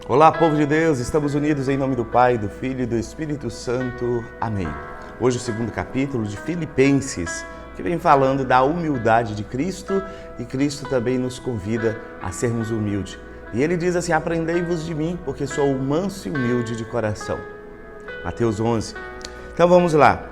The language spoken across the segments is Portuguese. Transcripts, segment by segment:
Olá, povo de Deus, estamos unidos em nome do Pai, do Filho e do Espírito Santo. Amém. Hoje o segundo capítulo de Filipenses, que vem falando da humildade de Cristo, e Cristo também nos convida a sermos humildes. E ele diz assim: aprendei-vos de mim, porque sou manso e humilde de coração. Mateus 11. Então vamos lá.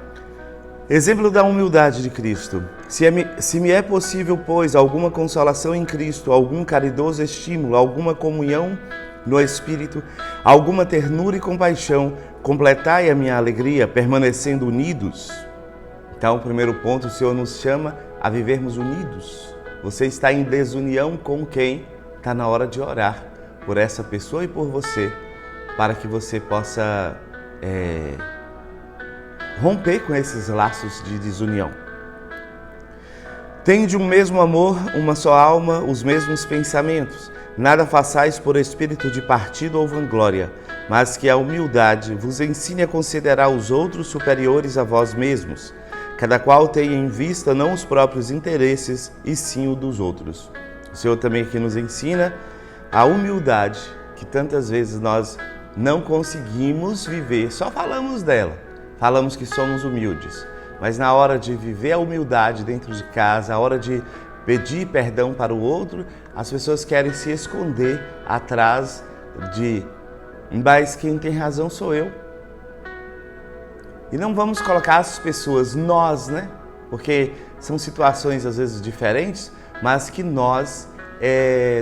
Exemplo da humildade de Cristo. Se me é possível, pois, alguma consolação em Cristo, algum caridoso estímulo, alguma comunhão no Espírito, alguma ternura e compaixão, completai a minha alegria, permanecendo unidos. Então, o primeiro ponto, o Senhor nos chama a vivermos unidos. Você está em desunião com quem? Está na hora de orar por essa pessoa e por você, para que você possa romper com esses laços de desunião. Tende um mesmo amor, uma só alma, os mesmos pensamentos. Nada façais por espírito de partido ou vanglória, mas que a humildade vos ensine a considerar os outros superiores a vós mesmos. Cada qual tenha em vista não os próprios interesses, e sim o dos outros. O Senhor também aqui nos ensina a humildade, que tantas vezes nós não conseguimos viver, só falamos dela, falamos que somos humildes, mas na hora de viver a humildade dentro de casa, a hora de pedir perdão para o outro, as pessoas querem se esconder atrás de mas quem tem razão sou eu. E não vamos colocar as pessoas, nós, né? Porque são situações às vezes diferentes, mas que nós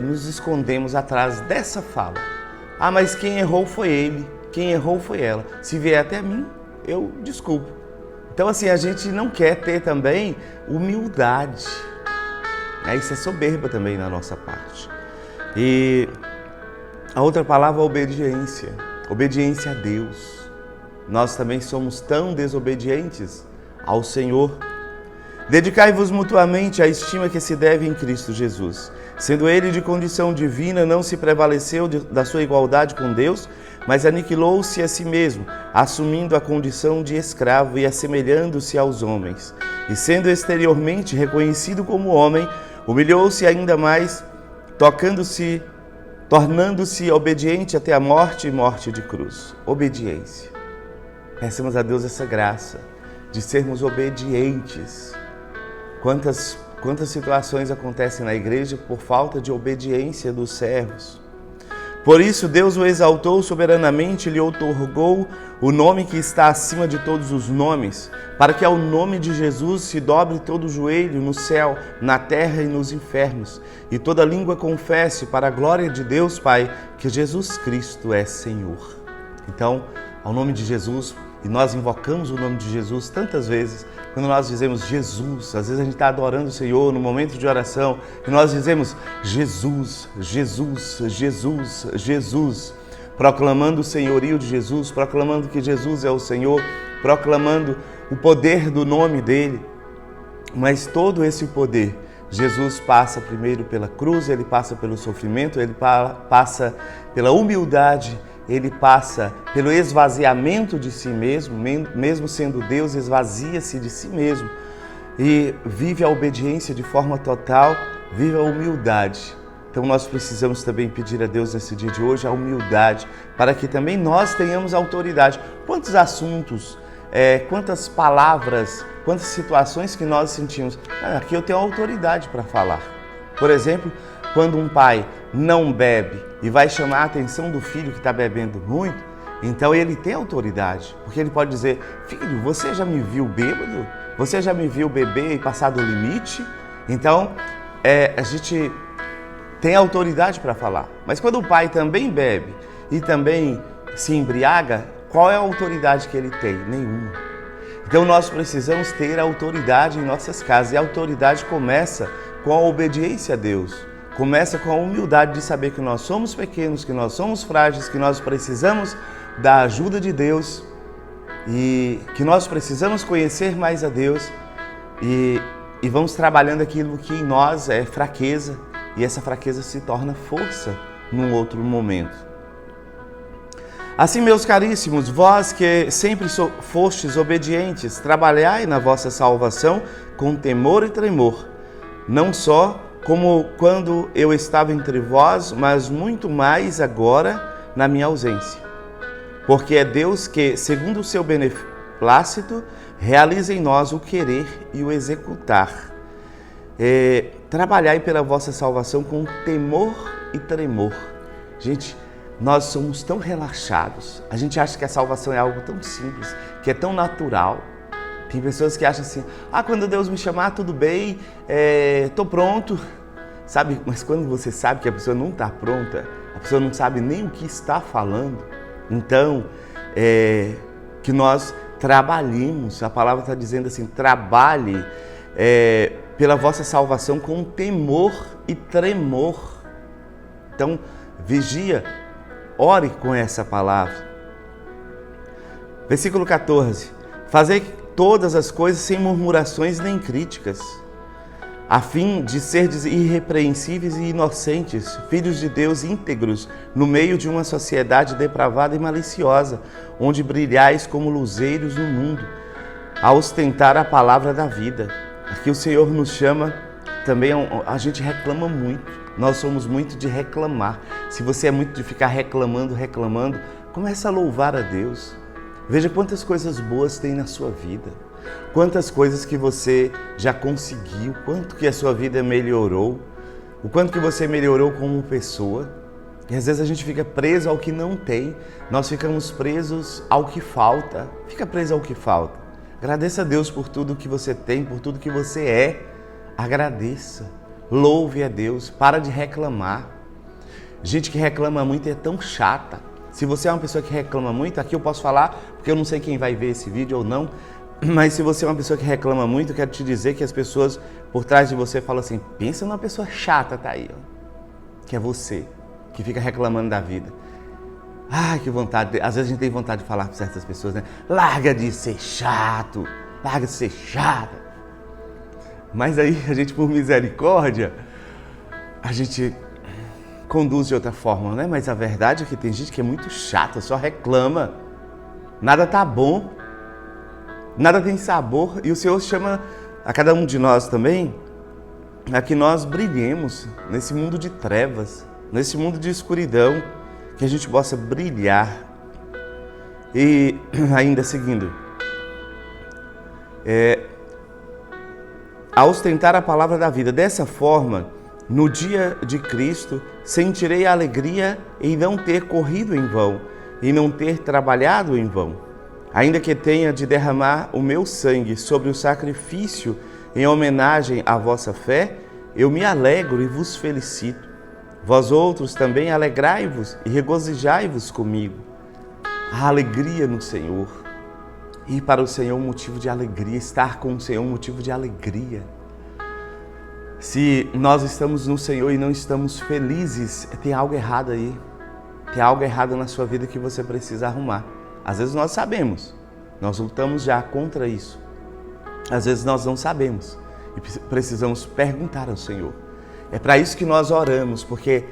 nos escondemos atrás dessa fala. Ah, mas quem errou foi ele, quem errou foi ela. Se vier até mim, eu desculpo. Então assim, a gente não quer ter também humildade. Isso é soberba também na nossa parte. E a outra palavra é obediência. Obediência a Deus. Nós também somos tão desobedientes ao Senhor. Dedicai-vos mutuamente à estima que se deve em Cristo Jesus. Sendo ele de condição divina, não se prevaleceu da sua igualdade com Deus, mas aniquilou-se a si mesmo, assumindo a condição de escravo e assemelhando-se aos homens. E sendo exteriormente reconhecido como homem, humilhou-se ainda mais, tornando-se obediente até a morte e morte de cruz. Obediência. Peçamos a Deus essa graça de sermos obedientes. Quantas situações acontecem na igreja por falta de obediência dos servos. Por isso, Deus o exaltou soberanamente e lhe outorgou o nome que está acima de todos os nomes, para que ao nome de Jesus se dobre todo o joelho no céu, na terra e nos infernos, e toda língua confesse para a glória de Deus Pai que Jesus Cristo é Senhor. Então, ao nome de Jesus, e nós invocamos o nome de Jesus tantas vezes, quando nós dizemos Jesus, às vezes a gente está adorando o Senhor no momento de oração, e nós dizemos Jesus, Jesus, Jesus, Jesus, proclamando o senhorio de Jesus, proclamando que Jesus é o Senhor, proclamando o poder do nome dele. Mas todo esse poder, Jesus passa primeiro pela cruz, ele passa pelo sofrimento, ele passa pela humildade, ele passa pelo esvaziamento de si mesmo, mesmo sendo Deus, esvazia-se de si mesmo e vive a obediência de forma total, vive a humildade. Então nós precisamos também pedir a Deus nesse dia de hoje a humildade, para que também nós tenhamos autoridade. Quantos assuntos, quantas palavras, quantas situações que nós sentimos, aqui eu tenho autoridade para falar. Por exemplo, quando um pai não bebe e vai chamar a atenção do filho que está bebendo muito, então ele tem autoridade, porque ele pode dizer: filho, você já me viu bêbado? Você já me viu beber e passar do limite? Então, a gente tem autoridade para falar. Mas quando o pai também bebe e também se embriaga, qual é a autoridade que ele tem? Nenhuma. Então nós precisamos ter autoridade em nossas casas, e a autoridade começa com a obediência a Deus. Começa com a humildade de saber que nós somos pequenos, que nós somos frágeis, que nós precisamos da ajuda de Deus e que nós precisamos conhecer mais a Deus e vamos trabalhando aquilo que em nós é fraqueza, e essa fraqueza se torna força num outro momento. Assim, meus caríssimos, vós que sempre fostes obedientes, trabalhai na vossa salvação com temor e tremor, não só como quando eu estava entre vós, mas muito mais agora, na minha ausência. Porque é Deus que, segundo o seu beneplácito, realiza em nós o querer e o executar. Trabalhai pela vossa salvação com temor e tremor. Gente, nós somos tão relaxados. A gente acha que a salvação é algo tão simples, que é tão natural. Tem pessoas que acham assim, quando Deus me chamar, tudo bem, estou pronto. Sabe, mas quando você sabe que a pessoa não está pronta, a pessoa não sabe nem o que está falando, então, que nós trabalhemos, a palavra está dizendo assim, trabalhe pela vossa salvação com temor e tremor. Então, vigia, ore com essa palavra. Versículo 14. Fazei todas as coisas sem murmurações nem críticas, a fim de serdes irrepreensíveis e inocentes, filhos de Deus íntegros, no meio de uma sociedade depravada e maliciosa, onde brilhais como luzeiros no mundo, a ostentar a palavra da vida. Aqui o Senhor nos chama também, a gente reclama muito, nós somos muito de reclamar. Se você é muito de ficar reclamando, comece a louvar a Deus. Veja quantas coisas boas tem na sua vida, quantas coisas que você já conseguiu, quanto que a sua vida melhorou, o quanto que você melhorou como pessoa. E às vezes a gente fica preso ao que não tem, nós ficamos presos ao que falta. Fica preso ao que falta. Agradeça a Deus por tudo que você tem, por tudo que você é. Agradeça, louve a Deus, para de reclamar. Gente que reclama muito é tão chata. Se você é uma pessoa que reclama muito, aqui eu posso falar, porque eu não sei quem vai ver esse vídeo ou não, mas se você é uma pessoa que reclama muito, eu quero te dizer que as pessoas por trás de você falam assim, pensa numa pessoa chata, tá aí, ó, que é você, que fica reclamando da vida. Ai, que vontade, às vezes a gente tem vontade de falar para certas pessoas, né? Larga de ser chato, larga de ser chata. Mas aí a gente, por misericórdia, a gente conduz de outra forma, né? Mas a verdade é que tem gente que é muito chata, só reclama. Nada tá bom, nada tem sabor. E o Senhor chama a cada um de nós também a que nós brilhemos nesse mundo de trevas, nesse mundo de escuridão, que a gente possa brilhar. E ainda seguindo, a ostentar a palavra da vida. Dessa forma, no dia de Cristo, sentirei a alegria em não ter corrido em vão, e não ter trabalhado em vão. Ainda que tenha de derramar o meu sangue sobre o sacrifício em homenagem à vossa fé, eu me alegro e vos felicito. Vós outros também alegrai-vos e regozijai-vos comigo. A alegria no Senhor. Ir para o Senhor um motivo de alegria, estar com o Senhor um motivo de alegria. Se nós estamos no Senhor e não estamos felizes, tem algo errado aí. Tem algo errado na sua vida que você precisa arrumar. Às vezes nós sabemos, nós lutamos já contra isso. Às vezes nós não sabemos e precisamos perguntar ao Senhor. É para isso que nós oramos, porque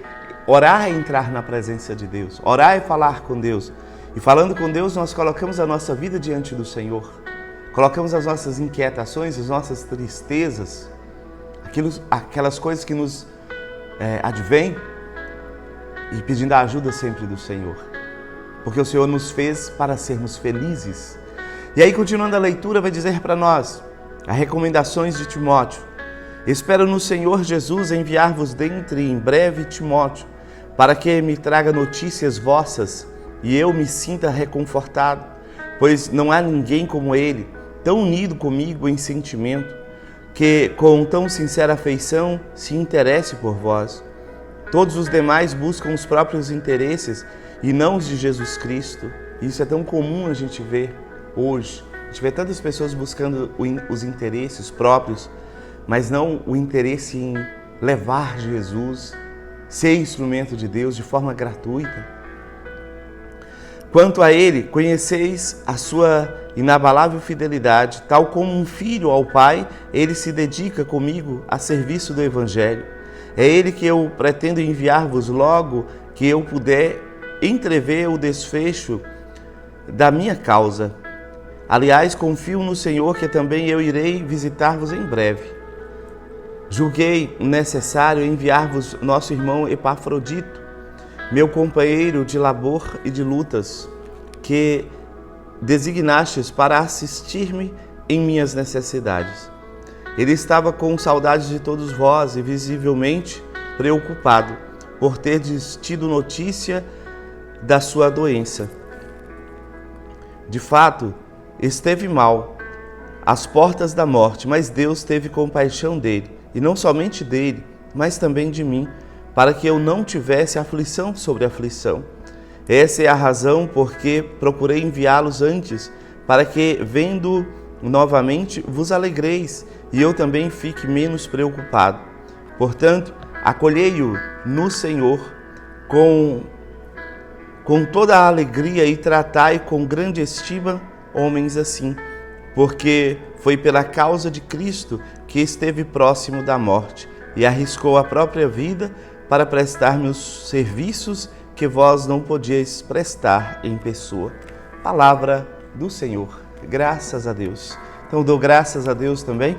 orar é entrar na presença de Deus. Orar é falar com Deus. E falando com Deus, nós colocamos a nossa vida diante do Senhor. Colocamos as nossas inquietações, as nossas tristezas, aquelas coisas que nos advêm, e pedindo a ajuda sempre do Senhor. Porque o Senhor nos fez para sermos felizes. E aí, continuando a leitura, vai dizer para nós as recomendações de Timóteo. Espero no Senhor Jesus enviar-vos dentre em breve Timóteo, para que me traga notícias vossas e eu me sinta reconfortado, pois não há ninguém como ele, tão unido comigo em sentimento, que com tão sincera afeição se interesse por vós. Todos os demais buscam os próprios interesses e não os de Jesus Cristo. Isso é tão comum a gente ver hoje. A gente vê tantas pessoas buscando os interesses próprios, mas não o interesse em levar Jesus, ser instrumento de Deus de forma gratuita. Quanto a ele, conheceis a sua inabalável fidelidade, tal como um filho ao Pai, ele se dedica comigo a serviço do Evangelho. É ele que eu pretendo enviar-vos logo que eu puder entrever o desfecho da minha causa. Aliás, confio no Senhor que também eu irei visitar-vos em breve. Julguei necessário enviar-vos nosso irmão Epafrodito, meu companheiro de labor e de lutas, que designastes para assistir-me em minhas necessidades. Ele estava com saudades de todos vós e visivelmente preocupado por terdes tido notícia da sua doença. De fato, esteve mal, às portas da morte, mas Deus teve compaixão dele, e não somente dele, mas também de mim, para que eu não tivesse aflição sobre aflição. Essa é a razão por que procurei enviá-los antes, para que, vendo novamente, vos alegreis, e eu também fique menos preocupado. Portanto, acolhei-o no Senhor com toda a alegria e tratai com grande estima homens assim, porque foi pela causa de Cristo que esteve próximo da morte e arriscou a própria vida para prestar-me os serviços que vós não podíeis prestar em pessoa. Palavra do Senhor. Graças a Deus. Então, dou graças a Deus também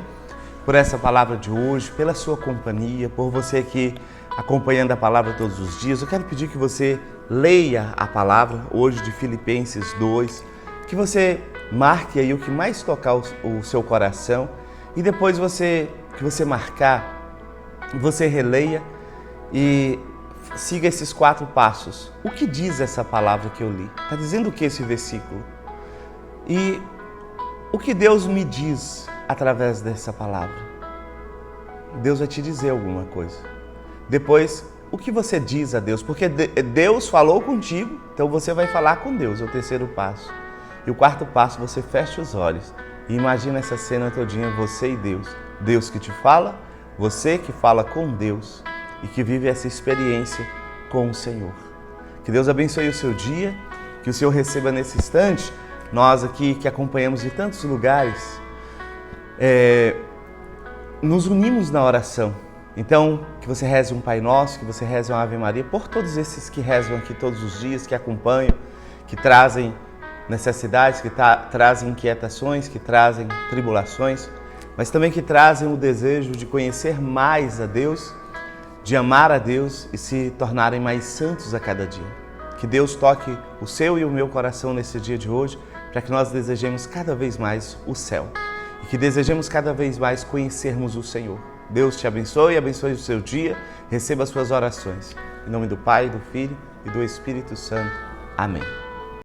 por essa palavra de hoje, pela sua companhia, por você aqui acompanhando a palavra todos os dias. Eu quero pedir que você leia a palavra hoje de Filipenses 2, que você marque aí o que mais tocar o seu coração e depois que você marcar, você releia e siga esses 4 passos. O que diz essa palavra que eu li? Está dizendo o que esse versículo? E o que Deus me diz através dessa palavra? Deus vai te dizer alguma coisa. Depois, o que você diz a Deus? Porque Deus falou contigo, então você vai falar com Deus, é o 3º passo. E o 4º passo, você fecha os olhos e imagina essa cena todinha, você e Deus. Deus que te fala, você que fala com Deus e que vive essa experiência com o Senhor. Que Deus abençoe o seu dia, que o Senhor receba nesse instante. Nós aqui que acompanhamos de tantos lugares, nos unimos na oração. Então, que você reze um Pai Nosso, que você reze uma Ave Maria, por todos esses que rezam aqui todos os dias, que acompanham, que trazem necessidades, que trazem inquietações, que trazem tribulações, mas também que trazem o desejo de conhecer mais a Deus, de amar a Deus e se tornarem mais santos a cada dia. Que Deus toque o seu e o meu coração nesse dia de hoje, para que nós desejemos cada vez mais o céu e que desejemos cada vez mais conhecermos o Senhor. Deus te abençoe, abençoe o seu dia, receba as suas orações. Em nome do Pai, do Filho e do Espírito Santo. Amém.